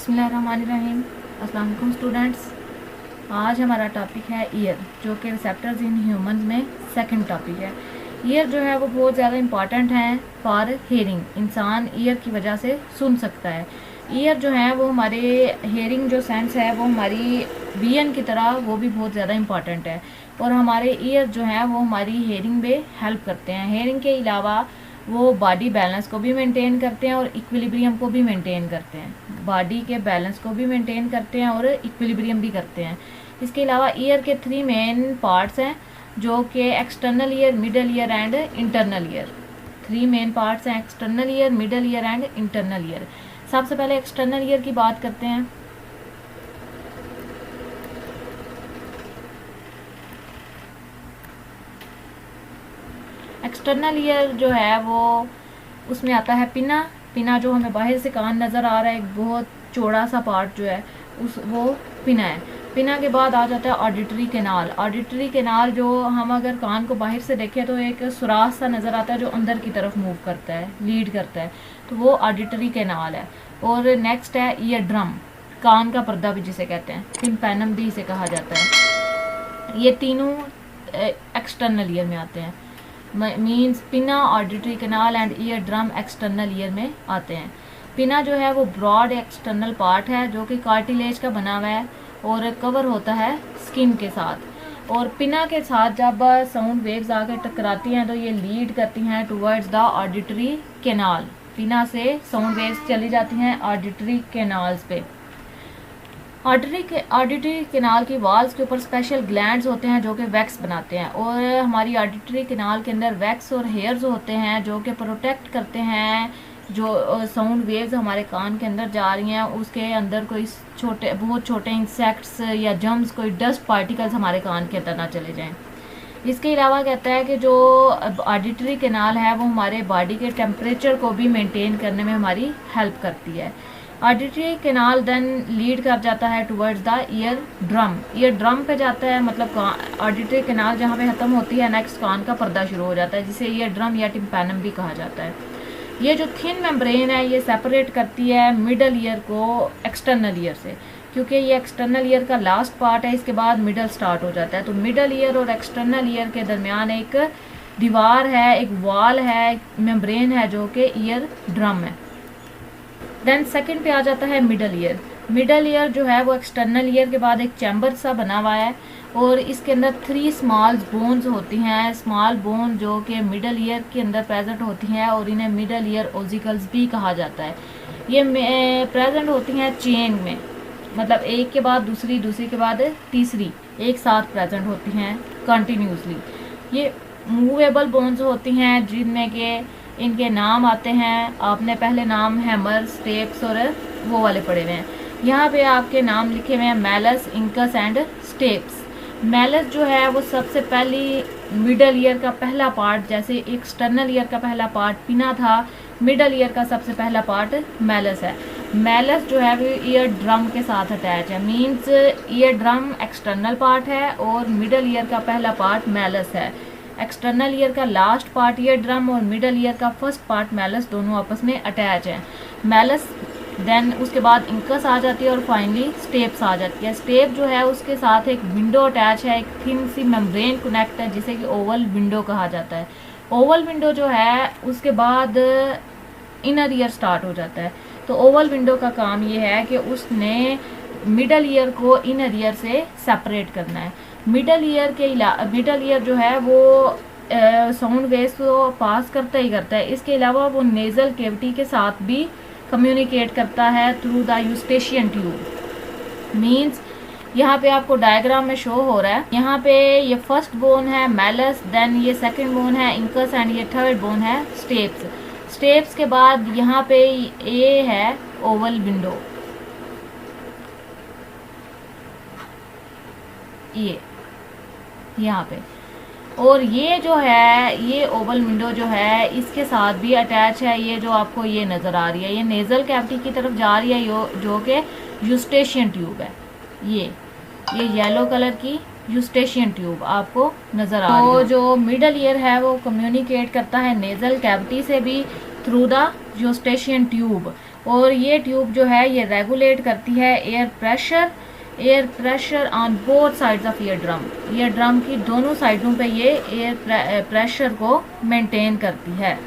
बिस्मिल्लाहिर्रहमानिर्रहीम। अस्सलाम वालेकुम स्टूडेंट्स। आज हमारा टॉपिक है ईयर, जो कि रिसेप्टर्स इन ह्यूमंस में सेकंड टॉपिक है। ईयर जो है वो बहुत ज़्यादा इंपॉर्टेंट है फॉर हेयरिंग। इंसान ईयर की वजह से सुन सकता है। ईयर जो है वो हमारे हेयरिंग जो सेंस है वो हमारी विजन की तरह वो भी बहुत ज़्यादा इंपॉर्टेंट है, और हमारे ईयर जो है वो हमारी हेयरिंग में हेल्प करते हैं। हेयरिंग के अलावा वो बॉडी बैलेंस को भी मेंटेन करते हैं और इक्विलिब्रियम को भी मेंटेन करते हैं। बॉडी के बैलेंस को भी मेंटेन करते हैं और इक्विलिब्रियम भी करते हैं। इसके अलावा ईयर के 3 मेन पार्ट्स हैं, जो कि external ear, middle ear and internal ear. 3 main parts हैं, external ear, middle ear and internal ear. सबसे पहले एक्सटर्नल ईयर की बात करते हैं। एक्सटर्नल ईयर जो है वो उसमें आता है पिना। पिना जो हमें बाहर से कान नज़र आ रहा है, एक बहुत चौड़ा सा पार्ट जो है वो पिना है। पिना के बाद आ जाता है ऑडिटरी कैनाल। ऑडिटरी कैनाल जो हम अगर कान को बाहर से देखें तो एक सुराख सा नज़र आता है जो अंदर की तरफ मूव करता है, लीड करता है, तो वो ऑडिटरी कैनाल है। और नेक्स्ट है ईयर ड्रम, कान का पर्दा भी जिसे कहते हैं, टिम्पैनम भी इसे कहा जाता है। ये तीनों एक्सटर्नल ईयर में आते हैं। मीन्स पिना, auditory canal and ear drum external ear में आते हैं। पिना जो है वो ब्रॉड एक्सटर्नल पार्ट है जो कि कार्टिलेज का बना हुआ है और कवर होता है स्किन के साथ। और पिना के साथ जब साउंड वेव्स आकर टकराती हैं तो ये लीड करती हैं टुवर्ड्स द ऑडिटरी कैनाल। पिना से साउंड वेव्स चली जाती हैं ऑडिटरी कैनाल्स पे। ऑडिटरी कैनाल की वॉल्स के ऊपर स्पेशल ग्लैंड्स होते हैं जो कि वैक्स बनाते हैं, और हमारी ऑडिटरी कैनाल के अंदर वैक्स और हेयर्स होते हैं जो कि प्रोटेक्ट करते हैं जो साउंड वेव्स हमारे कान के अंदर जा रही हैं, उसके अंदर कोई बहुत छोटे इंसेक्ट्स या जर्म्स, कोई डस्ट पार्टिकल्स हमारे कान के अंदर ना चले जाएं। इसके अलावा कहता है कि जो ऑडिटरी कैनाल है वो हमारे बॉडी के टेम्परेचर को भी मेंटेन करने में हमारी हेल्प करती है। ऑडिटरी कैनाल देन लीड कर जाता है towards the ear drum. Ear drum पे जाता है, मतलब ऑडिटरी कैनाल जहाँ पे ख़त्म होती है नेक्स्ट कान का पर्दा शुरू हो जाता है, जिसे ईयर ड्रम या टिम्पैनम भी कहा जाता है। ये जो थिन मेम्ब्रेन है ये सेपरेट करती है मिडल ईयर को एक्सटर्नल ईयर से, क्योंकि ये एक्सटर्नल ईयर का लास्ट पार्ट है, इसके बाद मिडल स्टार्ट हो जाता है। तो मिडल ईयर और एक्सटर्नल ईयर के दरमियान एक दीवार है, एक वॉल है, मेम्ब्रेन है जो कि ईयर ड्रम है। देन सेकंड पे आ जाता है मिडल ईयर। मिडल ईयर जो है वो एक्सटर्नल ईयर के बाद एक चैम्बर सा बना हुआ है, और इसके अंदर 3 स्मॉल बोन्स होती हैं। स्मॉल बोन जो कि मिडल ईयर के अंदर प्रेजेंट होती हैं और इन्हें मिडल ईयर ओसिकल्स भी कहा जाता है। ये प्रेजेंट होती हैं चेन में, मतलब एक के बाद दूसरी, दूसरी के बाद तीसरी, एक साथ प्रेजेंट होती हैं कंटिन्यूसली। ये मूवेबल बोन्स होती हैं जिनमें के इनके नाम आते हैं। आपने पहले नाम हैमर, स्टेप्स और वो वाले पढ़े हुए हैं। यहाँ पे आपके नाम लिखे हुए हैं malleus, incus and steps. Malleus जो है वो सबसे पहली मिडल ईयर का पहला पार्ट, जैसे एक्सटर्नल ईयर का पहला पार्ट पिना था, मिडल ईयर का सबसे पहला पार्ट मैलस है। मैलस जो है वो ईयर ड्रम के साथ अटैच है। Means ear drum external part है और मिडल ईयर का पहला पार्ट मैलस है। एक्सटर्नल ईयर का लास्ट पार्ट ईयर ड्रम और मिडल ईयर का फर्स्ट पार्ट मैलस, दोनों आपस में अटैच हैं। मैलस देन उसके बाद इंकस आ जाती है और फाइनली स्टेप्स आ जाती है। स्टेप जो है उसके साथ एक विंडो अटैच है, एक थिन सी मेम्ब्रेन कनेक्ट है जिसे कि ओवल विंडो कहा जाता है। ओवल विंडो जो है उसके बाद इनर ईयर स्टार्ट हो जाता है। तो ओवल विंडो का काम ये है कि उसने मिडल ईयर को इनर ईयर से सेपरेट करना है। मिडल ईयर जो है वो साउंड वेव्स को पास करता ही करता है। इसके अलावा वो नेजल कैविटी के साथ भी कम्युनिकेट करता है through the Eustachian tube. Means यहाँ पे आपको डायग्राम में शो हो रहा है, यहाँ पे ये फर्स्ट बोन है मैलस, देन ये सेकंड बोन है इंकस एंड ये थर्ड बोन है स्टेप्स। स्टेप्स के बाद यहाँ पे ए है ओवल विंडो, ये यहाँ पे, और ये जो है ये ओवल विंडो जो है इसके साथ भी अटैच है। ये जो आपको ये नज़र आ रही है ये नेजल कैविटी की तरफ जा रही है, जो कि यूस्टेशियन ट्यूब है। ये येलो कलर की यूस्टेशियन ट्यूब आपको नज़र आ रही है। तो जो मिडल ईयर है वो कम्युनिकेट करता है नेजल कैविटी से भी थ्रू द यूस्टेशियन ट्यूब, और ये ट्यूब जो है ये रेगुलेट करती है air pressure on both sides of ear drum की दोनों साइडों पे ये एयर प्रेशर को मेंटेन करती है।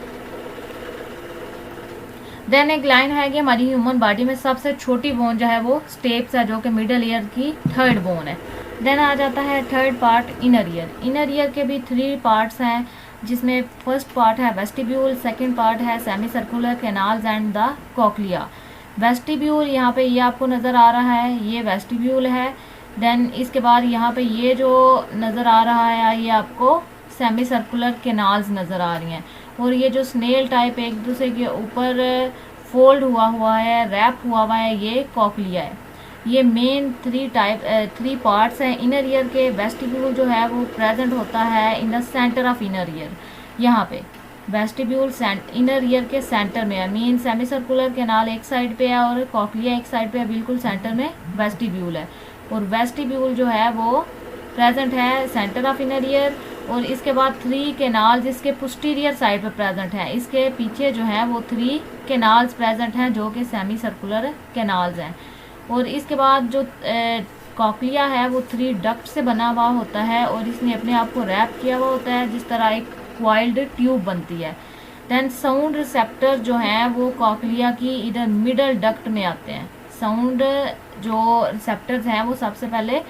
देन एक लाइन है कि हमारी ह्यूमन बॉडी में सबसे छोटी बोन जो है वो स्टेप्स है, जो कि मिडल ईयर की थर्ड बोन है। देन आ जाता है थर्ड पार्ट इनर ईयर के भी 3 पार्ट्स हैं, जिसमें फर्स्ट पार्ट है वेस्टिब्यूल, सेकंड पार्ट है semi circular canals and the cochlea. Vestibule यहाँ पे ये आपको नज़र आ रहा है, ये वेस्टिब्यूल है। देन इसके बाद यहाँ पे ये जो नज़र आ रहा है ये आपको सेमी सर्कुलर कैनाल्स नज़र आ रही हैं। और ये जो स्नेल टाइप एक दूसरे के ऊपर फोल्ड हुआ है, रैप हुआ है, ये कॉक्लिया है। ये मेन 3 पार्ट्स हैं इनर ईयर के। वेस्टिब्यूल जो है वो प्रेजेंट होता है in the centre of inner ear. यहाँ पे वेस्टिब्यूल इनर ईयर के सेंटर में है, मीन सेमी सर्कुलर कैनाल एक साइड पे है और कॉक्लिया एक साइड पे है, बिल्कुल सेंटर में वेस्टिब्यूल है। और वेस्टिब्यूल जो है वो प्रेजेंट है सेंटर ऑफ इनर ईयर। और इसके बाद 3 कैनाल जिसके पोस्टीरियर साइड पे प्रेजेंट है, इसके पीछे जो है वो 3 कैनाल्स प्रेजेंट हैं जो कि सेमी सर्कुलर कैनाल्स हैं। और इसके बाद जो कॉक्लिया है वो 3 डक्ट से बना हुआ होता है और इसने अपने आप को रैप किया हुआ होता है, जिस तरह एक क्वाइल्ड ट्यूब बनती है। देन साउंड रिसेप्टर जो हैं वो कॉक्लिया की इधर मिडल डक्ट में आते हैं। साउंड जो रिसेप्टर्स हैं वो सबसे पहले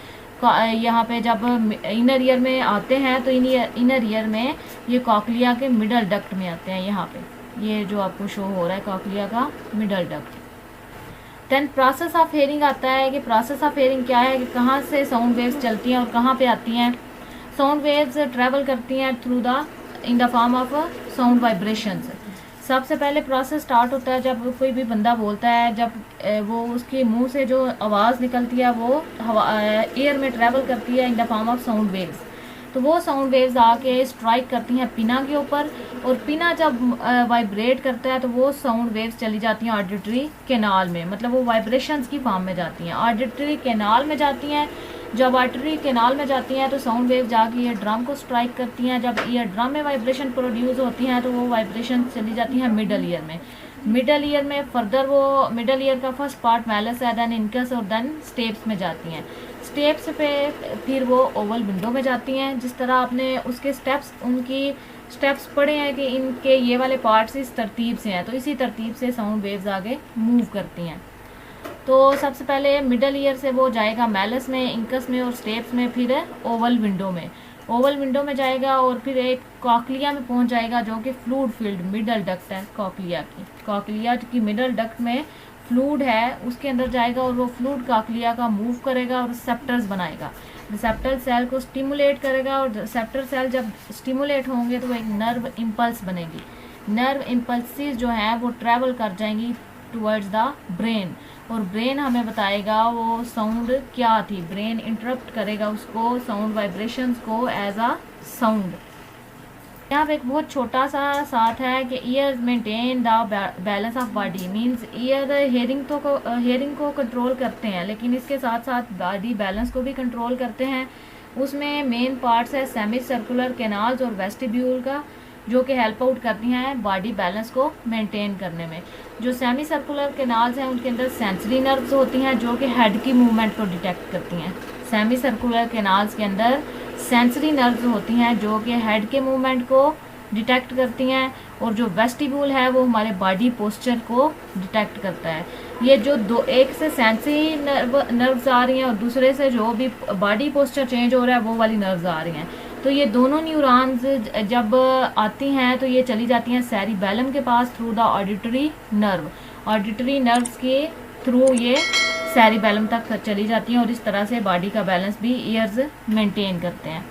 यहाँ पे जब इनर ईयर में आते हैं तो इनर ईयर में ये कॉक्लिया के मिडल डक्ट में आते हैं। यहाँ पे ये जो आपको शो हो रहा है कॉक्लिया का middle duct. Then process of hearing आता है कि प्रोसेस ऑफ हेयरिंग क्या है, कि कहाँ से साउंड वेव्स चलती हैं और कहाँ पे आती हैं। साउंड वेव्स ट्रेवल करती हैं through in the form of sound vibrations. सबसे पहले प्रोसेस स्टार्ट होता है जब कोई भी बंदा बोलता है, जब वो उसके मुंह से जो आवाज़ निकलती है वो एयर में ट्रैवल करती है in the form of sound waves. तो वो साउंड वेव्स आके स्ट्राइक करती हैं पिना के ऊपर, और पिना जब वाइब्रेट करता है तो वो साउंड वेव्स चली जाती हैं ऑडिटरी कैनाल में, मतलब वो वाइब्रेशंस की फॉर्म में जाती हैं, ऑडिटरी कैनाल में जाती हैं। जब ऑडिटरी कैनाल में जाती हैं तो साउंड वेव जाके ईयर ड्रम को स्ट्राइक करती हैं। जब ईयर ड्रम में वाइब्रेशन प्रोड्यूस होती हैं तो वो वाइब्रेशन चली जाती हैं मिडल ईयर में। मिडल ईयर में फर्दर वो मिडल ईयर का फर्स्ट पार्ट मैलस है, देन इनकस और देन स्टेप्स में जाती हैं। स्टेप्स पे फिर वो ओवल विंडो में जाती हैं। जिस तरह आपने उसके उनकी स्टेप्स पढ़े हैं कि इनके ये वाले पार्ट्स इस तरतीब से हैं, तो इसी तरतीब से साउंड वेव्स आगे मूव करती हैं। तो सबसे पहले मिडल ईयर से वो जाएगा मैलस में, इंकस में और स्टेप्स में, फिर ओवल विंडो में। ओवल विंडो में जाएगा और फिर एक कॉक्लिया में पहुंच जाएगा जो कि फ्लूड फील्ड मिडल डक्ट है कॉक्लिया की मिडल डक्ट में फ्लूड है, उसके अंदर जाएगा और वो फ्लूड कॉक्लिया का मूव करेगा और रिसेप्टर्स बनाएगा। रिसेप्टर सेल को स्टिमुलेट करेगा और रिसेप्टर सेल जब स्टिमुलेट होंगे तो एक नर्व इम्पल्स बनेगी। नर्व इम्पल्सिस जो हैं वो ट्रैवल कर जाएंगी टुवर्ड्स द ब्रेन, और ब्रेन हमें बताएगा वो साउंड क्या थी। ब्रेन इंटरप्ट करेगा उसको साउंड वाइब्रेशंस को एज अ साउंड। यहाँ पे एक बहुत छोटा सा साथ है कि years maintain the balance of body, means year hearing को कंट्रोल करते हैं, लेकिन इसके साथ साथ बॉडी बैलेंस को भी कंट्रोल करते हैं। उसमें मेन पार्ट्स है सेमी सर्कुलर कैनाल्स और वेस्टिब्यूल का, जो कि हेल्प आउट करती हैं बॉडी बैलेंस को मेंटेन करने में। जो सेमी सर्कुलर कैनाल्स हैं उनके अंदर सेंसरी नर्व्स होती हैं जो कि हेड की मूवमेंट को डिटेक्ट करती हैं। सेमी सर्कुलर कैनाल्स के अंदर सेंसरी नर्व्स होती हैं जो कि हेड के मूवमेंट को डिटेक्ट करती हैं, और जो वेस्टिब्यूल है वो हमारे बॉडी पोस्चर को डिटेक्ट करता है। ये जो एक से सेंसरी नर्व्स आ रही हैं और दूसरे से जो भी बॉडी पोस्चर चेंज हो रहा है वो वाली नर्व्स आ रही हैं। तो ये दोनों न्यूरॉन्स जब आती हैं तो ये चली जाती हैं सेरिबेलम के pass through the auditory nerves के थ्रू ये सेरिबेलम तक चली जाती हैं, और इस तरह से बॉडी का बैलेंस भी ईयर्स मेंटेन करते हैं।